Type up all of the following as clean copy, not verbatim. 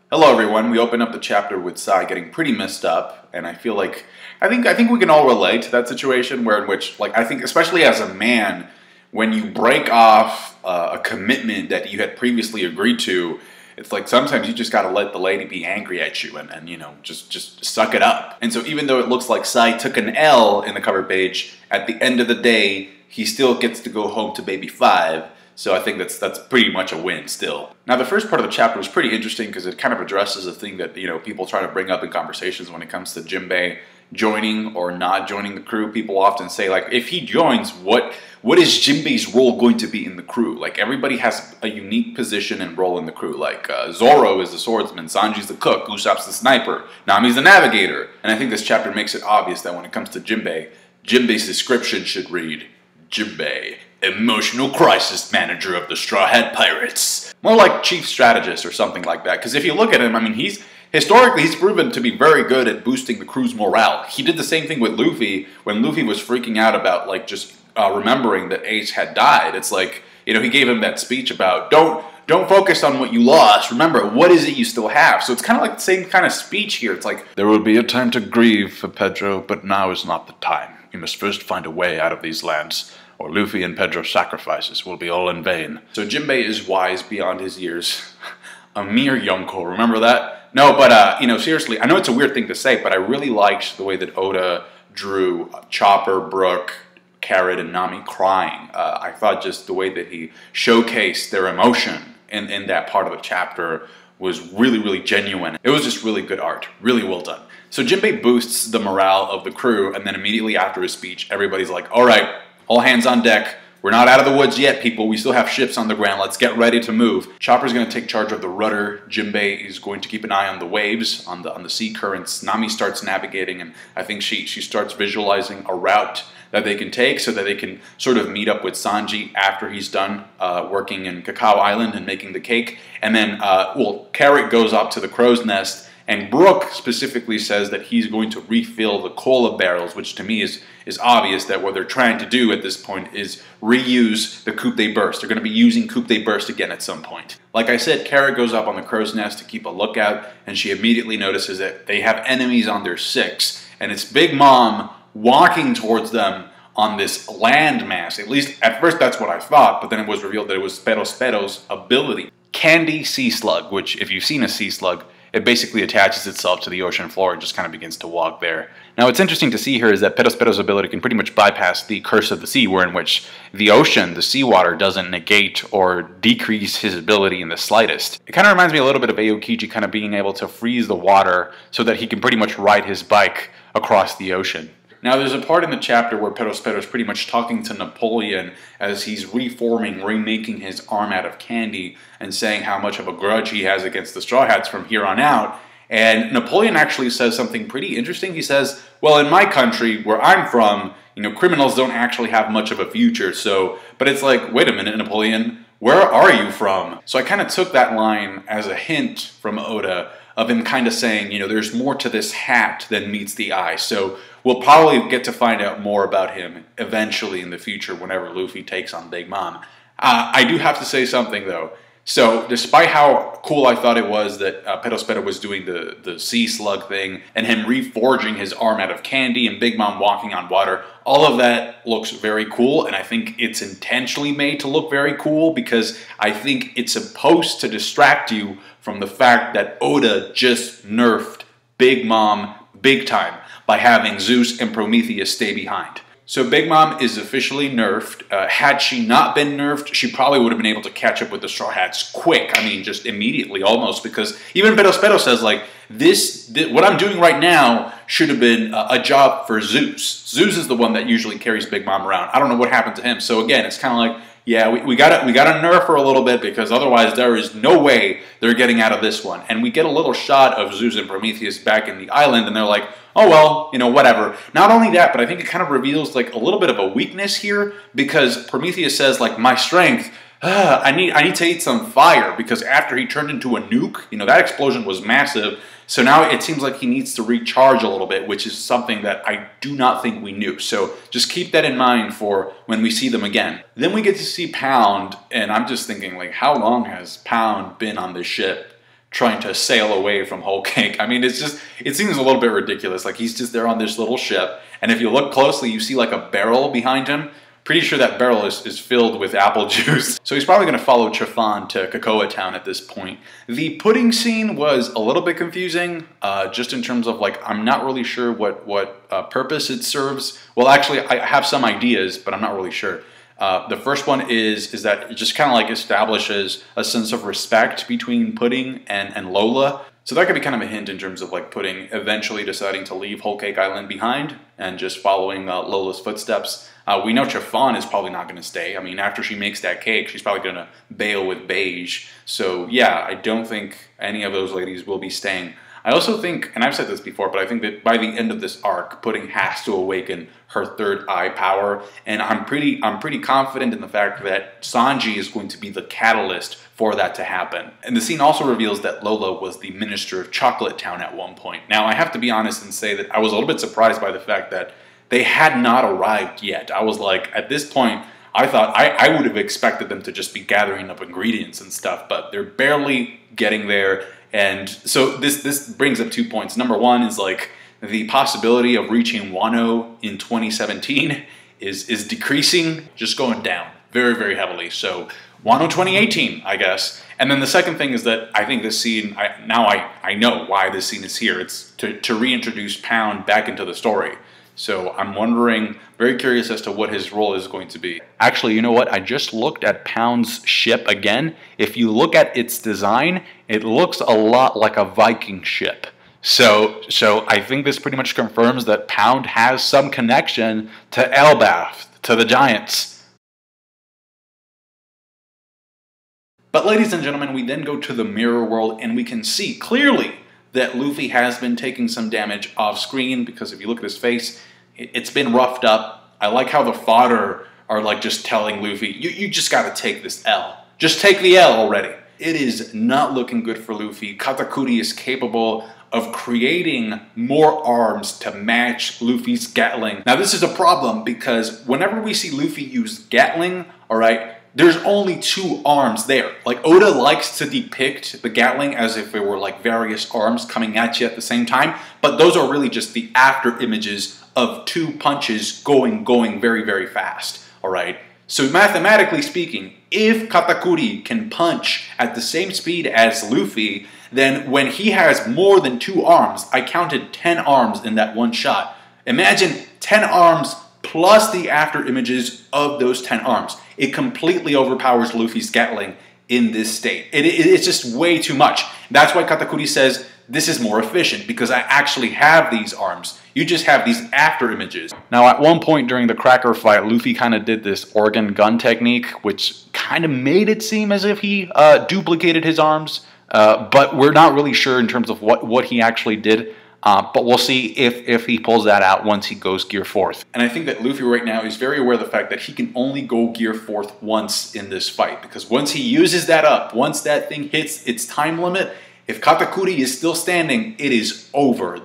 Hello everyone. We open up the chapter with Sai getting pretty messed up, and I feel like I think we can all relate to that situation where in which I think especially as a man, when you break off a commitment that you had previously agreed to, it's like sometimes you just got to let the lady be angry at you and you know just suck it up. And so even though it looks like Sai took an L in the cover page, at the end of the day he still gets to go home to baby 5. So I think that's pretty much a win still. Now the first part of the chapter was pretty interesting because it kind of addresses a thing that people try to bring up in conversations when it comes to Jinbei joining or not joining the crew. People often say like, if he joins, what is Jinbei's role going to be in the crew? Like everybody has a unique position and role in the crew. Like Zoro is the swordsman, Sanji's the cook, Usopp's the sniper, Nami's the navigator. And I think this chapter makes it obvious that when it comes to Jinbei, Jinbei's description should read, Jinbei, emotional crisis manager of the Straw Hat Pirates. More like chief strategist or something like that. Because if you look at him, I mean, historically he's proven to be very good at boosting the crew's morale. He did the same thing with Luffy when Luffy was freaking out about remembering that Ace had died. It's like, he gave him that speech about don't focus on what you lost. Remember, what is it you still have? So it's kind of like the same kind of speech here. It's like, there will be a time to grieve for Pedro, but now is not the time. You must first find a way out of these lands, or Luffy and Pedro's sacrifices will be all in vain. So Jinbei is wise beyond his years. A mere yonko, remember that? No, but seriously, I know it's a weird thing to say, but I really liked the way that Oda drew Chopper, Brook, Carrot, and Nami crying. I thought just the way that he showcased their emotion in that part of the chapter was really, really genuine. It was just really good art. Really well done. So Jinbei boosts the morale of the crew, and then immediately after his speech, everybody's like, all right, all hands on deck. We're not out of the woods yet, people. We still have ships on the ground. Let's get ready to move. Chopper's going to take charge of the rudder. Jinbei is going to keep an eye on the waves, on the sea currents. Nami starts navigating, and I think she starts visualizing a route that they can take so that they can sort of meet up with Sanji after he's done working in Cacao Island and making the cake. And then, Carrot goes up to the crow's nest, and Brook specifically says that he's going to refill the cola barrels, which to me is obvious that what they're trying to do at this point is reuse the Coupe de Burst. They're going to be using Coupe de Burst again at some point. Like I said, Carrot goes up on the crow's nest to keep a lookout, and she immediately notices that they have enemies on their 6, and it's Big Mom walking towards them on this landmass. At least at first that's what I thought, but then it was revealed that it was Spero's ability. Candy Sea Slug, which if you've seen a sea slug, it basically attaches itself to the ocean floor and just kind of begins to walk there. Now what's interesting to see here is that Spero's ability can pretty much bypass the curse of the sea, where in which the ocean, the seawater, doesn't negate or decrease his ability in the slightest. It kind of reminds me a little bit of Aokiji kind of being able to freeze the water so that he can pretty much ride his bike across the ocean. Now, there's a part in the chapter where Spero is pretty much talking to Napoleon as he's remaking his arm out of candy and saying how much of a grudge he has against the Straw Hats from here on out. And Napoleon actually says something pretty interesting. He says, well, in my country, where I'm from, criminals don't actually have much of a future. But it's like, wait a minute, Napoleon, where are you from? So I kind of took that line as a hint from Oda of him kind of saying, there's more to this hat than meets the eye. So we'll probably get to find out more about him eventually in the future whenever Luffy takes on Big Mom. I do have to say something, though. So despite how cool I thought it was that Spero was doing the sea slug thing and him reforging his arm out of candy and Big Mom walking on water, all of that looks very cool, and I think it's intentionally made to look very cool because I think it's supposed to distract you from the fact that Oda just nerfed Big Mom big time by having Zeus and Prometheus stay behind. So Big Mom is officially nerfed. Had she not been nerfed, she probably would have been able to catch up with the Straw Hats quick. I mean, just immediately, almost, because even Spero says, like, this what I'm doing right now should have been a job for Zeus. Zeus is the one that usually carries Big Mom around. I don't know what happened to him. So again, it's kind of like, yeah, we gotta nerf her a little bit because otherwise there is no way they're getting out of this one. And we get a little shot of Zeus and Prometheus back in the island, and they're like, oh well, whatever. Not only that, but I think it kind of reveals like a little bit of a weakness here because Prometheus says like, my strength, I need to eat some fire because after he turned into a nuke, that explosion was massive. So now it seems like he needs to recharge a little bit, which is something that I do not think we knew. So just keep that in mind for when we see them again. Then we get to see Pound, and I'm just thinking, like, how long has Pound been on this ship? trying to sail away from Whole Cake. I mean, it seems a little bit ridiculous. Like, he's just there on this little ship, and if you look closely, you see like a barrel behind him. Pretty sure that barrel is filled with apple juice. So he's probably going to follow Chiffon to Cocoa Town at this point. The pudding scene was a little bit confusing, just in terms of, like, I'm not really sure what purpose it serves. Well, actually, I have some ideas, but I'm not really sure. The first one is that it just kind of like establishes a sense of respect between Pudding and Lola. So that could be kind of a hint in terms of like Pudding eventually deciding to leave Whole Cake Island behind and just following Lola's footsteps. We know Chiffon is probably not going to stay. I mean, after she makes that cake, she's probably going to bail with Beige. So yeah, I don't think any of those ladies will be staying. I also think, and I've said this before, but I think that by the end of this arc, Pudding has to awaken her third eye power, and I'm pretty confident in the fact that Sanji is going to be the catalyst for that to happen. And the scene also reveals that Lola was the Minister of Chocolate Town at one point. Now, I have to be honest and say that I was a little bit surprised by the fact that they had not arrived yet. I was like, at this point, I thought I would have expected them to just be gathering up ingredients and stuff, but they're barely getting there. And so this brings up 2 points. Number one is like the possibility of reaching Wano in 2017 is decreasing, just going down very, very heavily. So Wano 2018, I guess. And then the second thing is that I think this scene, I know why this scene is here. It's to reintroduce Pound back into the story. So I'm wondering, very curious as to what his role is going to be. Actually, you know what? I just looked at Pound's ship again. If you look at its design, it looks a lot like a Viking ship. So I think this pretty much confirms that Pound has some connection to Elbaf, to the Giants. But ladies and gentlemen, we then go to the mirror world and we can see clearly that Luffy has been taking some damage off screen, because if you look at his face, it's been roughed up. I like how the fodder are like just telling Luffy, you just gotta take this L. Just take the L already. It is not looking good for Luffy. Katakuri is capable of creating more arms to match Luffy's Gatling. Now this is a problem because whenever we see Luffy use Gatling, alright, there's only 2 arms there. Like, Oda likes to depict the Gatling as if it were like various arms coming at you at the same time, but those are really just the after images of 2 punches going very, very fast, alright? So mathematically speaking, if Katakuri can punch at the same speed as Luffy, then when he has more than 2 arms, I counted 10 arms in that one shot. Imagine 10 arms plus the after images of those 10 arms. It completely overpowers Luffy's Gatling in this state. It's just way too much. That's why Katakuri says, this is more efficient, because I actually have these arms. You just have these after images. Now, at one point during the Cracker fight, Luffy kind of did this organ gun technique, which kind of made it seem as if he duplicated his arms, but we're not really sure in terms of what he actually did. But we'll see if he pulls that out once he goes Gear 4th. And I think that Luffy right now is very aware of the fact that he can only go Gear 4th once in this fight. Because once he uses that up, once that thing hits its time limit, if Katakuri is still standing, it is over.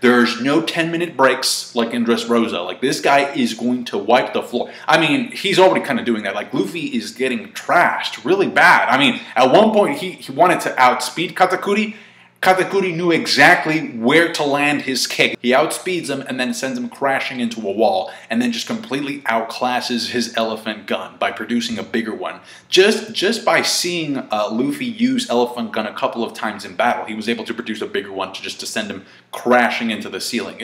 There's no 10-minute breaks like in Dressrosa. Like, this guy is going to wipe the floor. I mean, he's already kind of doing that. Like, Luffy is getting trashed really bad. I mean, at one point he wanted to outspeed Katakuri. Katakuri knew exactly where to land his kick. He outspeeds him and then sends him crashing into a wall, and then just completely outclasses his elephant gun by producing a bigger one. Just by seeing Luffy use elephant gun a couple of times in battle, he was able to produce a bigger one to send him crashing into the ceiling.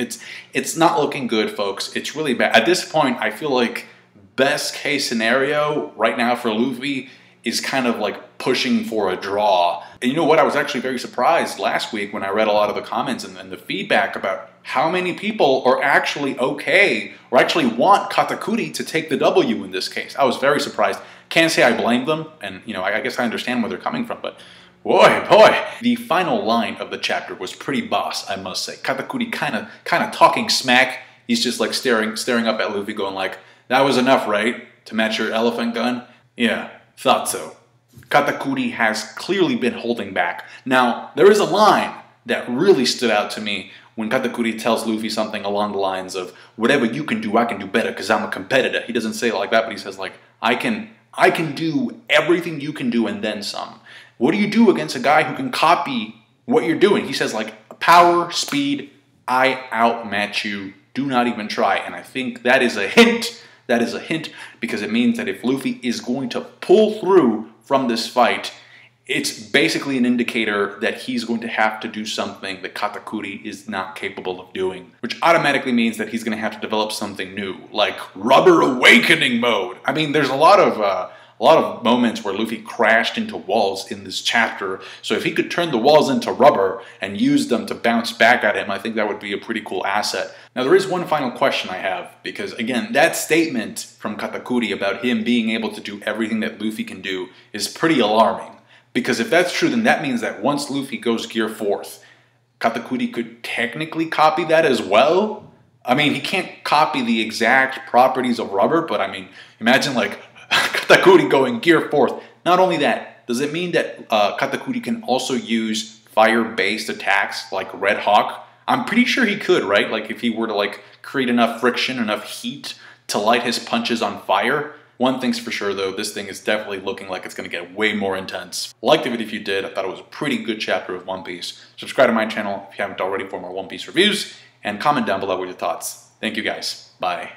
It's not looking good, folks. It's really bad. At this point, I feel like best case scenario right now for Luffy is kind of like pushing for a draw. And you know what? I was actually very surprised last week when I read a lot of the comments and the feedback about how many people are actually okay or actually want Katakuri to take the W in this case. I was very surprised. Can't say I blame them, and you know, I guess I understand where they're coming from, but boy. The final line of the chapter was pretty boss, I must say. Katakuri kind of talking smack. He's just like staring up at Luffy going like, that was enough, right? To match your elephant gun? Yeah. Thought so. Katakuri has clearly been holding back. Now, there is a line that really stood out to me when Katakuri tells Luffy something along the lines of, whatever you can do, I can do better because I'm a competitor. He doesn't say it like that, but he says like, I can do everything you can do and then some. What do you do against a guy who can copy what you're doing. He says like, power, speed, I outmatch you. Do not even try. And I think that is a hint. That is a hint because it means that if Luffy is going to pull through from this fight, it's basically an indicator that he's going to have to do something that Katakuri is not capable of doing, which automatically means that he's going to have to develop something new, like Rubber Awakening mode. I mean, there's a lot of moments where Luffy crashed into walls in this chapter, so if he could turn the walls into rubber and use them to bounce back at him, I think that would be a pretty cool asset. Now, there is one final question I have, because again, that statement from Katakuri about him being able to do everything that Luffy can do is pretty alarming. Because if that's true, then that means that once Luffy goes Gear 4th, Katakuri could technically copy that as well. I mean, he can't copy the exact properties of rubber, but I mean, imagine like Katakuri going Gear 4th. Not only that, does it mean that Katakuri can also use fire-based attacks like Red Hawk? I'm pretty sure he could, right? Like if he were to like create enough friction, enough heat to light his punches on fire. One thing's for sure though, this thing is definitely looking like it's going to get way more intense. Like the video if you did. I thought it was a pretty good chapter of One Piece. Subscribe to my channel if you haven't already for more One Piece reviews, and comment down below with your thoughts. Thank you guys. Bye.